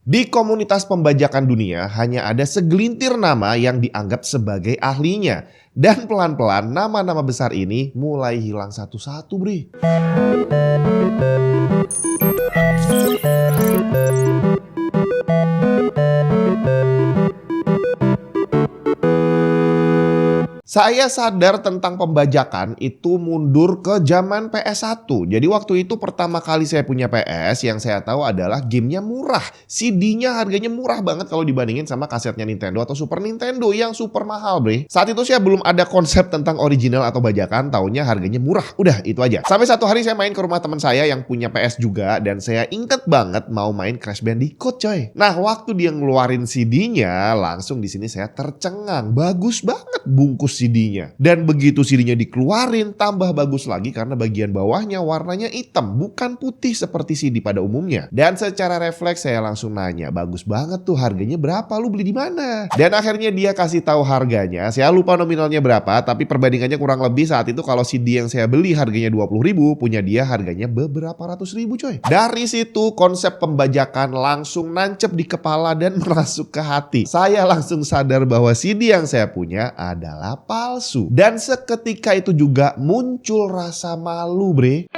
Di komunitas pembajakan dunia hanya ada segelintir nama yang dianggap sebagai ahlinya. Dan pelan-pelan nama-nama besar ini mulai hilang satu-satu, Bre. Saya sadar tentang pembajakan itu mundur ke zaman PS1. Jadi waktu itu pertama kali saya punya PS, yang saya tahu adalah gamenya murah. CD-nya harganya murah banget kalau dibandingin sama kasetnya Nintendo atau Super Nintendo yang super mahal, Bre. Saat itu saya belum ada konsep tentang original atau bajakan, taunya harganya murah. Udah, itu aja. Sampai satu hari saya main ke rumah teman saya yang punya PS juga, dan saya inget banget mau main Crash Bandicoot, coy. Nah, waktu dia ngeluarin CD-nya, langsung di sini saya tercengang. Bagus banget bungkus CD-nya. Dan begitu CD-nya dikeluarin, tambah bagus lagi karena bagian bawahnya warnanya hitam, bukan putih seperti CD pada umumnya. Dan secara refleks saya langsung nanya, bagus banget tuh, harganya berapa? Lu beli di mana? Dan akhirnya dia kasih tahu harganya. Saya lupa nominalnya berapa, tapi perbandingannya kurang lebih saat itu kalau CD yang saya beli harganya 20.000, punya dia harganya beberapa ratus ribu, coy. Dari situ konsep pembajakan langsung nancep di kepala dan masuk ke hati. Saya langsung sadar bahwa CD yang saya punya adalah palsu. Dan seketika itu juga muncul rasa malu, Bre.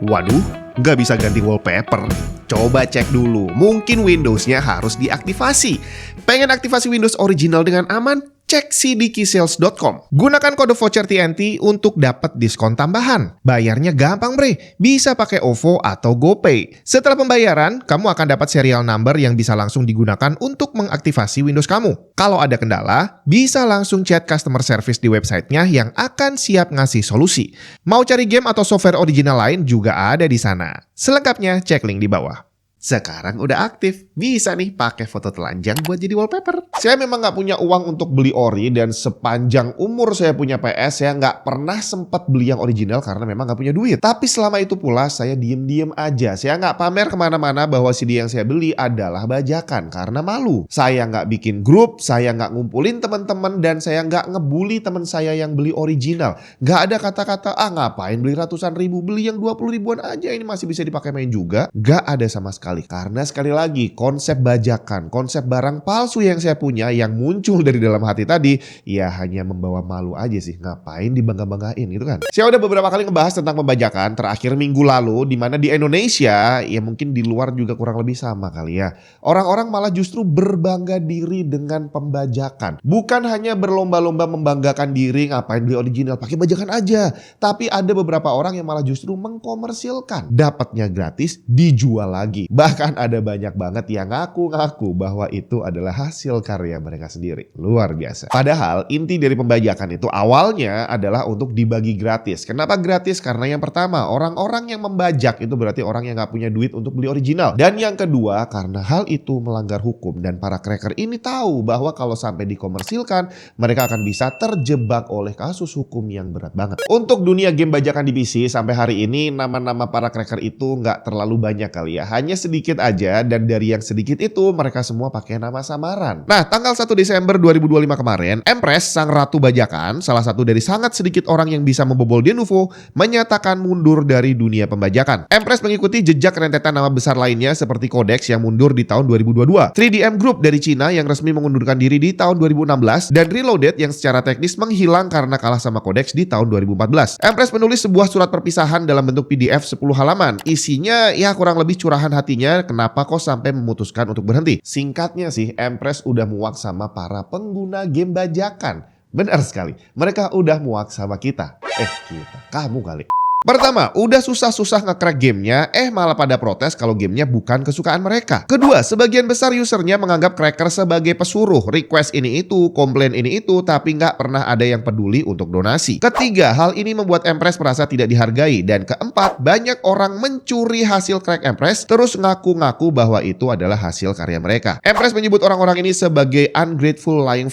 Waduh, nggak bisa ganti wallpaper. Coba cek dulu, mungkin Windows-nya harus diaktifasi. Pengen aktifasi Windows original dengan aman? Cek cdkeysales.com. Gunakan kode voucher TNT untuk dapat diskon tambahan. Bayarnya gampang, Bre. Bisa pakai OVO atau GoPay. Setelah pembayaran, kamu akan dapat serial number yang bisa langsung digunakan untuk mengaktifasi Windows kamu. Kalau ada kendala, bisa langsung chat customer service di websitenya yang akan siap ngasih solusi. Mau cari game atau software original lain juga ada di sana. Selengkapnya cek link di bawah. Sekarang udah aktif, bisa nih pakai foto telanjang buat jadi wallpaper. Saya memang nggak punya uang untuk beli ori, dan sepanjang umur saya punya PS, saya nggak pernah sempat beli yang original karena memang nggak punya duit. Tapi selama itu pula saya diem-diem aja. Saya nggak pamer kemana-mana bahwa CD yang saya beli adalah bajakan karena malu. Saya nggak bikin grup, saya nggak ngumpulin teman-teman, dan saya nggak ngebully teman saya yang beli original. Nggak ada kata-kata, ngapain beli ratusan ribu, beli yang 20 ribuan aja, ini masih bisa dipakai main juga. Nggak ada sama sekali. Karena sekali lagi konsep bajakan, konsep barang palsu yang saya punya yang muncul dari dalam hati tadi, ya hanya membawa malu aja sih. Ngapain dibangga-banggain gitu kan. Saya udah beberapa kali ngebahas tentang pembajakan, terakhir minggu lalu, di mana di Indonesia, ya mungkin di luar juga kurang lebih sama kali ya. Orang-orang malah justru berbangga diri dengan pembajakan. Bukan hanya berlomba-lomba membanggakan diri, ngapain beli original, pakai bajakan aja. Tapi ada beberapa orang yang malah justru mengkomersilkan. Dapatnya gratis, dijual lagi. Bahkan ada banyak banget yang ngaku-ngaku bahwa itu adalah hasil karya mereka sendiri. Luar biasa. Padahal inti dari pembajakan itu awalnya adalah untuk dibagi gratis. Kenapa gratis? Karena yang pertama, orang-orang yang membajak itu berarti orang yang gak punya duit untuk beli original. Dan yang kedua, karena hal itu melanggar hukum. Dan para cracker ini tahu bahwa kalau sampai dikomersilkan, mereka akan bisa terjebak oleh kasus hukum yang berat banget. Untuk dunia game bajakan di PC, sampai hari ini nama-nama para cracker itu gak terlalu banyak kali ya. Hanya sedikit aja, dan dari yang sedikit itu mereka semua pakai nama samaran. Nah, tanggal 1 Desember 2025 kemarin, Empress, sang ratu bajakan, salah satu dari sangat sedikit orang yang bisa membobol Denuvo, menyatakan mundur dari dunia pembajakan. Empress mengikuti jejak rentetan nama besar lainnya seperti Codex yang mundur di tahun 2022, 3DM Group dari Cina yang resmi mengundurkan diri di tahun 2016, dan Reloaded yang secara teknis menghilang karena kalah sama Codex di tahun 2014. Empress menulis sebuah surat perpisahan dalam bentuk PDF 10 halaman. Isinya ya kurang lebih curahan hatinya kenapa kok sampai memutuskan untuk berhenti. Singkatnya sih, Empress udah muak sama para pengguna game bajakan. Benar sekali, mereka udah muak sama kita. Kamu kali. Pertama, udah susah-susah nge-crack gamenya, malah pada protes kalau gamenya bukan kesukaan mereka. Kedua, sebagian besar usernya menganggap cracker sebagai pesuruh, request ini itu, komplain ini itu, tapi nggak pernah ada yang peduli untuk donasi. Ketiga, hal ini membuat Empress merasa tidak dihargai. Dan keempat, banyak orang mencuri hasil crack Empress, terus ngaku-ngaku bahwa itu adalah hasil karya mereka. Empress menyebut orang-orang ini sebagai ungrateful lying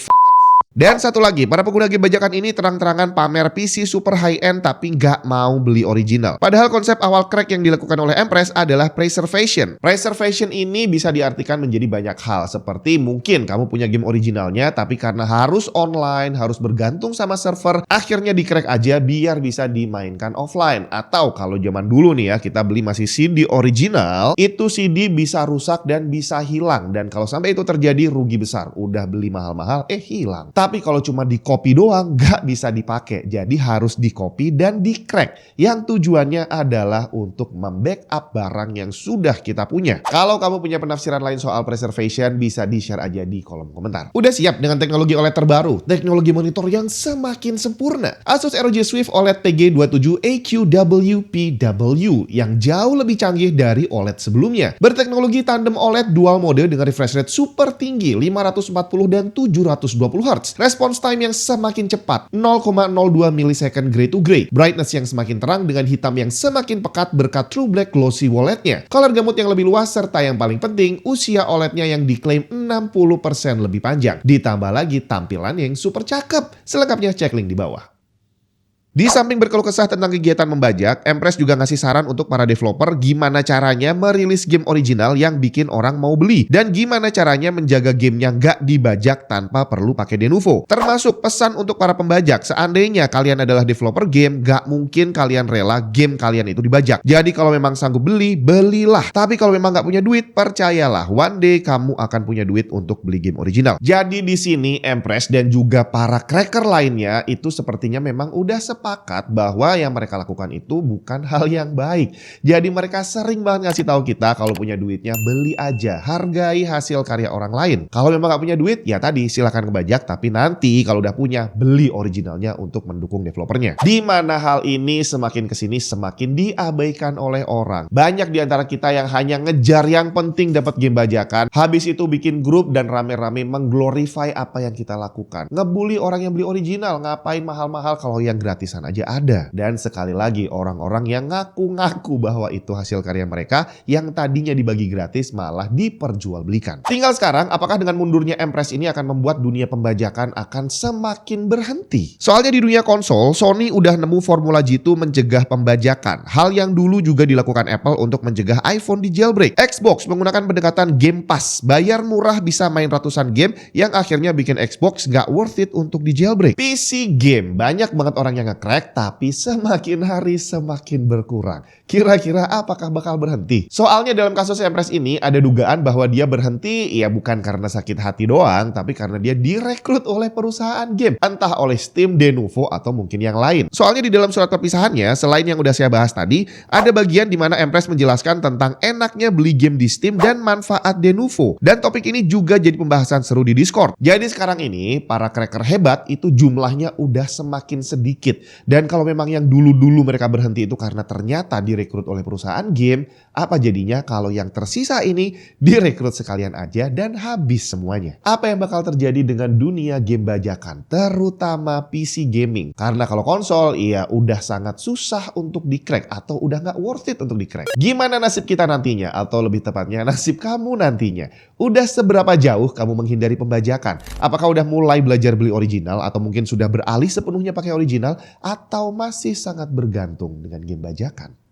Dan satu lagi, para pengguna game bajakan ini terang-terangan pamer PC super high-end tapi nggak mau beli original. Padahal konsep awal crack yang dilakukan oleh Empress adalah preservation. Preservation ini bisa diartikan menjadi banyak hal, seperti mungkin kamu punya game originalnya tapi karena harus online, harus bergantung sama server, akhirnya di-crack aja biar bisa dimainkan offline. Atau kalau zaman dulu nih ya, kita beli masih CD original, itu CD bisa rusak dan bisa hilang. Dan kalau sampai itu terjadi, rugi besar. Udah beli mahal-mahal, hilang. Tapi kalau cuma di copy doang, nggak bisa dipakai. Jadi harus di copy dan di crack. Yang tujuannya adalah untuk membackup barang yang sudah kita punya. Kalau kamu punya penafsiran lain soal preservation, bisa di-share aja di kolom komentar. Udah siap dengan teknologi OLED terbaru? Teknologi monitor yang semakin sempurna. Asus ROG Swift OLED TG27 AQ-WPW yang jauh lebih canggih dari OLED sebelumnya. Berteknologi tandem OLED dual mode dengan refresh rate super tinggi 540 dan 720 Hz. Response time yang semakin cepat 0,02 milisecond gray to gray. Brightness yang semakin terang dengan hitam yang semakin pekat berkat True Black glossy OLED-nya. Color gamut yang lebih luas serta yang paling penting usia OLED-nya yang diklaim 60% lebih panjang. Ditambah lagi tampilan yang super cakep. Selengkapnya cek link di bawah. Di samping berkeluh kesah tentang kegiatan membajak, Empress juga ngasih saran untuk para developer gimana caranya merilis game original yang bikin orang mau beli. Dan gimana caranya menjaga gamenya nggak dibajak tanpa perlu pakai Denuvo. Termasuk pesan untuk para pembajak, seandainya kalian adalah developer game, nggak mungkin kalian rela game kalian itu dibajak. Jadi kalau memang sanggup beli, belilah. Tapi kalau memang nggak punya duit, percayalah, one day kamu akan punya duit untuk beli game original. Jadi di sini Empress dan juga para cracker lainnya itu sepertinya memang udah sepakat bahwa yang mereka lakukan itu bukan hal yang baik. Jadi mereka sering banget ngasih tahu kita kalau punya duitnya beli aja, hargai hasil karya orang lain. Kalau memang gak punya duit, ya tadi silakan ngebajak, tapi nanti kalau udah punya, beli originalnya untuk mendukung developernya. Di mana hal ini semakin kesini semakin diabaikan oleh orang. Banyak di antara kita yang hanya ngejar yang penting dapat game bajakan, habis itu bikin grup dan rame-rame mengglorify apa yang kita lakukan. Ngebully orang yang beli original, ngapain mahal-mahal kalau yang gratisan aja ada. Dan sekali lagi orang-orang yang ngaku-ngaku bahwa itu hasil karya mereka yang tadinya dibagi gratis malah diperjualbelikan. Tinggal sekarang apakah dengan mundurnya Empress ini akan membuat dunia pembajakan akan semakin berhenti? Soalnya di dunia konsol, Sony udah nemu formula jitu mencegah pembajakan. Hal yang dulu juga dilakukan Apple untuk mencegah iPhone di jailbreak. Xbox menggunakan pendekatan Game Pass. Bayar murah bisa main ratusan game yang akhirnya bikin Xbox nggak worth it untuk di jailbreak. PC game, banyak banget orang yang nge-crack tapi semakin hari semakin berkurang. Kira-kira apakah bakal berhenti? Soalnya dalam kasus Empress ini ada dugaan bahwa dia berhenti ya bukan karena sakit hati doang, tapi karena dia direkrut oleh perusahaan game. Entah oleh Steam, Denuvo, atau mungkin yang lain. Soalnya di dalam surat perpisahannya, selain yang udah saya bahas tadi, ada bagian di mana Empress menjelaskan tentang enaknya beli game di Steam dan manfaat Denuvo. Dan topik ini juga jadi pembahasan seru di Discord. Jadi sekarang ini, para cracker hebat itu jumlahnya udah semakin sedikit. Dan kalau memang yang dulu-dulu mereka berhenti itu karena ternyata direkrut oleh perusahaan game, apa jadinya kalau yang tersisa ini direkrut sekalian aja dan habis semuanya? Apa yang bakal terjadi dengan dunia game bajakan, terutama PC gaming? Karena kalau konsol, iya udah sangat susah untuk di-crack atau udah nggak worth it untuk di-crack. Gimana nasib kita nantinya? Atau lebih tepatnya nasib kamu nantinya? Udah seberapa jauh kamu menghindari pembajakan? Apakah udah mulai belajar beli original atau mungkin sudah beralih sepenuhnya pakai original? Atau masih sangat bergantung dengan game bajakan?